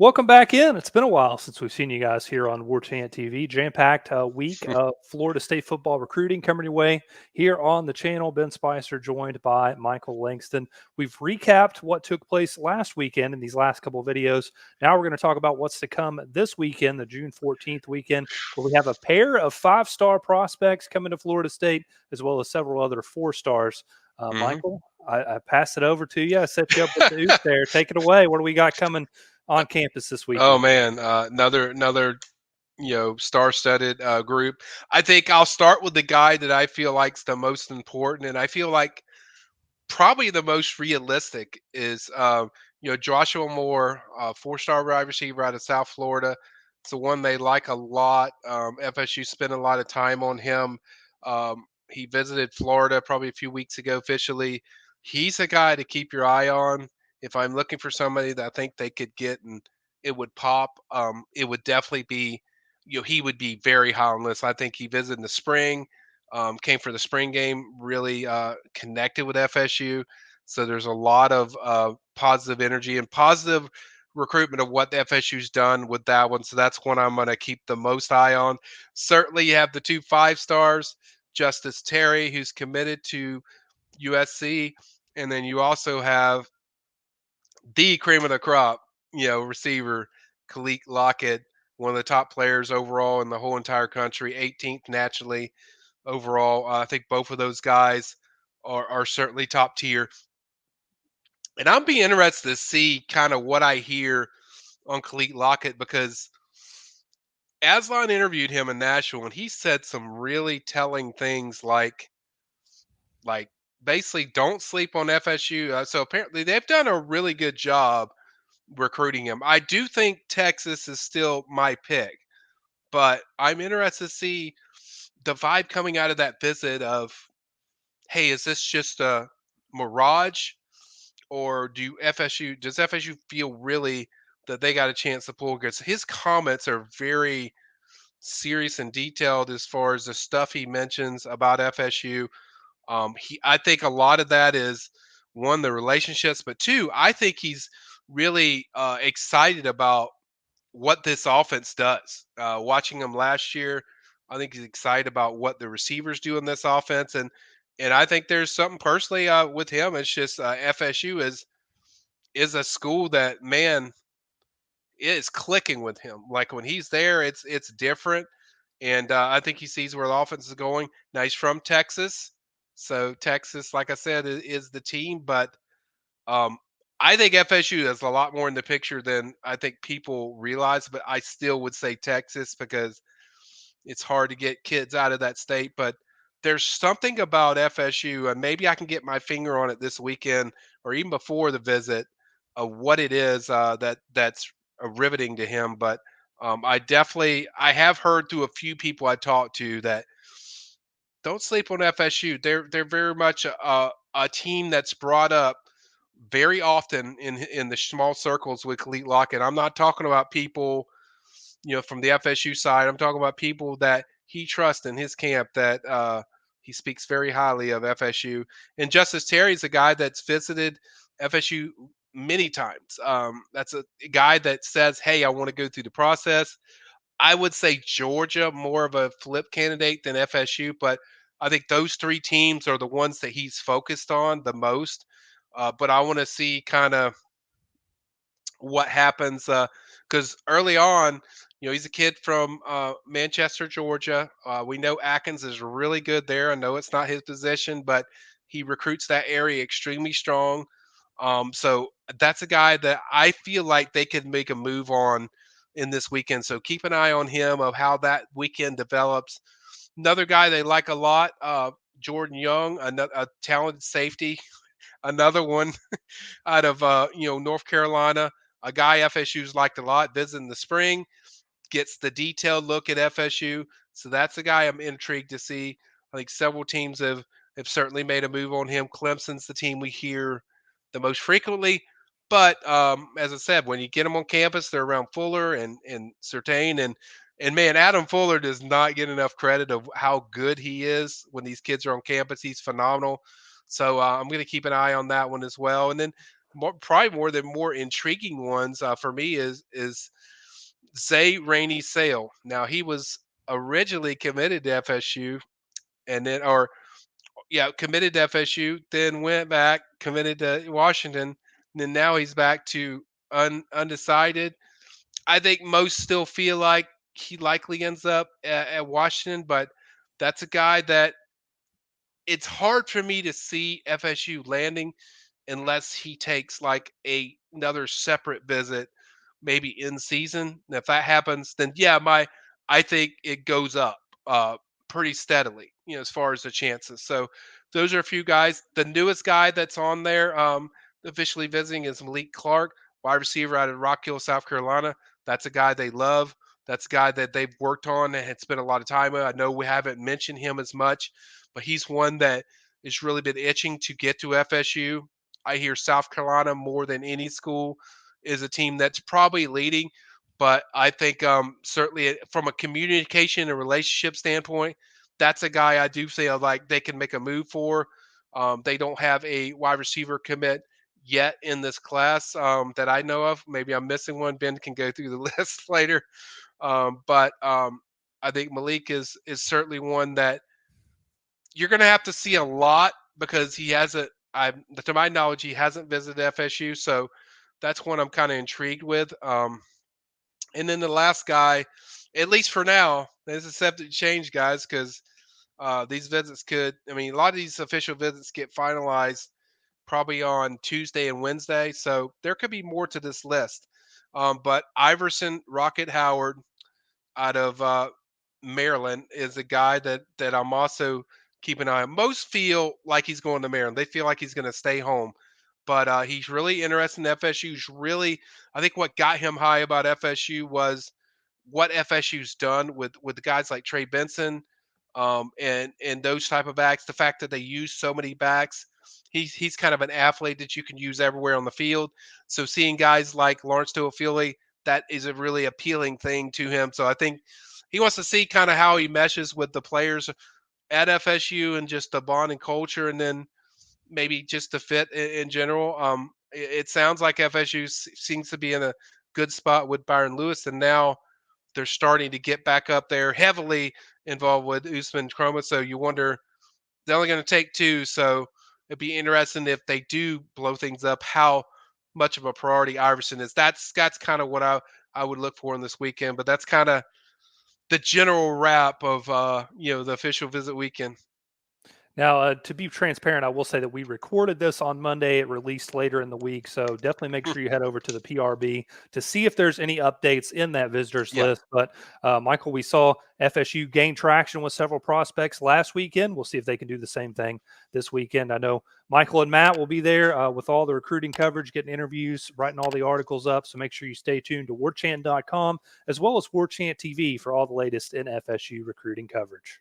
Welcome back in. It's been a while since we've seen you guys here on Warchant TV. Jam-packed week of Florida State football recruiting coming your way here on the channel. Ben Spicer joined by Michael Langston. We've recapped what took place last weekend in these last couple of videos. Now we're going to talk about what's to come this weekend, the June 14th weekend, where we have a pair of five-star prospects coming to Florida State, as well as several other four-stars. Mhm. Michael, I pass it over to you. I set you up with the oops there. Take it away. What do we got coming on campus this Oh weekend? man, another star-studded group. I think I'll start with the guy that I feel like's the most important, and I feel like probably the most realistic is Joshua Moore, four-star wide receiver out of South Florida. It's the one they like a lot. FSU spent a lot of time on him. He visited Florida probably a few weeks ago officially. He's a guy to keep your eye on. If I'm looking for somebody that I think they could get and it would pop, it would definitely be, he would be very high on the list. I think he visited in the spring, came for the spring game, really connected with FSU. So there's a lot of positive energy and positive recruitment of what the FSU's done with that one. So that's one I'm going to keep the most eye on. Certainly, you have the two five-stars, Justice Terry, who's committed to USC, and then you also have the cream of the crop, receiver, Khalid Lockett, one of the top players overall in the whole entire country, 18th nationally overall. I think both of those guys are certainly top tier. And I'm be interested to see kind of what I hear on Khalid Lockett because Aslan interviewed him in Nashville and he said some really telling things like basically don't sleep on FSU. So apparently they've done a really good job recruiting him. I do think Texas is still my pick, but I'm interested to see the vibe coming out of that visit of, hey, is this just a mirage, or does FSU feel really that they got a chance to pull? Because his comments are very serious and detailed as far as the stuff he mentions about FSU. I think a lot of that is one, the relationships, but two, I think he's really excited about what this offense does. Watching him last year, I think he's excited about what the receivers do in this offense, and I think there's something personally with him. It's just FSU is a school that, man, is clicking with him. Like when he's there, it's different, and I think he sees where the offense is going. Now he's from Texas, so Texas, like I said, is the team, but um, I think FSU is a lot more in the picture than I think people realize, but I still would say Texas because it's hard to get kids out of that state. But there's something about FSU, and maybe I can get my finger on it this weekend or even before the visit of what it is that's riveting to him. But I have heard through a few people I talked to that don't sleep on FSU. They're very much a team that's brought up very often in the small circles with Khalid Lockett. I'm not talking about people, from the FSU side. I'm talking about people that he trusts in his camp that he speaks very highly of FSU. And Justice Terry is a guy that's visited FSU many times. That's a guy that says, "Hey, I want to go through the process." I would say Georgia more of a flip candidate than FSU, but I think those three teams are the ones that he's focused on the most. But I want to see kind of what happens because early on, he's a kid from Manchester, Georgia. We know Atkins is really good there. I know it's not his position, but he recruits that area extremely strong. So that's a guy that I feel like they could make a move on in this weekend. So keep an eye on him of how that weekend develops. Another guy they like a lot, Jordan Young, a talented safety. Another one out of North Carolina, a guy FSU's liked a lot. Visiting the spring, gets the detailed look at FSU. So that's a guy I'm intrigued to see. I think several teams have certainly made a move on him. Clemson's the team we hear the most frequently. But as I said, when you get them on campus, they're around Fuller and Sertain and man, Adam Fuller does not get enough credit of how good he is when these kids are on campus. He's phenomenal. So I'm going to keep an eye on that one as well. And then probably more intriguing ones for me is Zay Rainey Sale. Now he was originally committed to FSU, and then or yeah, committed to FSU, then went back, committed to Washington, and then now he's back to undecided. I think most still feel like he likely ends up at Washington, but that's a guy that it's hard for me to see FSU landing unless he takes like another separate visit, maybe in season. And if that happens, then yeah, I think it goes up pretty steadily, as far as the chances. So those are a few guys. The newest guy that's on there, officially visiting, is Malik Clark, wide receiver out of Rock Hill, South Carolina. That's a guy they love. That's a guy that they've worked on and had spent a lot of time with. I know we haven't mentioned him as much, but he's one that has really been itching to get to FSU. I hear South Carolina more than any school is a team that's probably leading, but I think certainly from a communication and relationship standpoint, that's a guy I do feel like they can make a move for. They don't have a wide receiver commit yet in this class that I know of. Maybe I'm missing one. Ben can go through the list later, but I think Malik is certainly one that you're going to have to see a lot because he hasn't. To my knowledge, he hasn't visited FSU, so that's one I'm kind of intrigued with. And then the last guy, at least for now, this is subject to change, guys, because these visits could. I mean, a lot of these official visits get finalized probably on Tuesday and Wednesday, so there could be more to this list. But Iverson Rocket Howard out of Maryland is a guy that I'm also keeping an eye on. Most feel like he's going to Maryland. They feel like he's going to stay home, but he's really interested in FSU. He's really, I think, what got him high about FSU was what FSU's done with the guys like Trey Benson, and those type of backs. The fact that they use so many backs. He's kind of an athlete that you can use everywhere on the field. So seeing guys like Lawrence Toafili, that is a really appealing thing to him. So I think he wants to see kind of how he meshes with the players at FSU and just the bond and culture, and then maybe just the fit in general. It sounds like FSU seems to be in a good spot with Byron Lewis, and now they're starting to get back up there, heavily involved with Usman Chroma. So you wonder, they're only going to take two, so it'd be interesting if they do blow things up, how much of a priority Iverson is. That's kind of what I would look for in this weekend. But that's kind of the general wrap of the official visit weekend. Now, to be transparent, I will say that we recorded this on Monday. It released later in the week. So definitely make sure you head over to the PRB to see if there's any updates in that visitors Yeah. list. But Michael, we saw FSU gain traction with several prospects last weekend. We'll see if they can do the same thing this weekend. I know Michael and Matt will be there with all the recruiting coverage, getting interviews, writing all the articles up. So make sure you stay tuned to warchant.com as well as Warchant TV for all the latest in FSU recruiting coverage.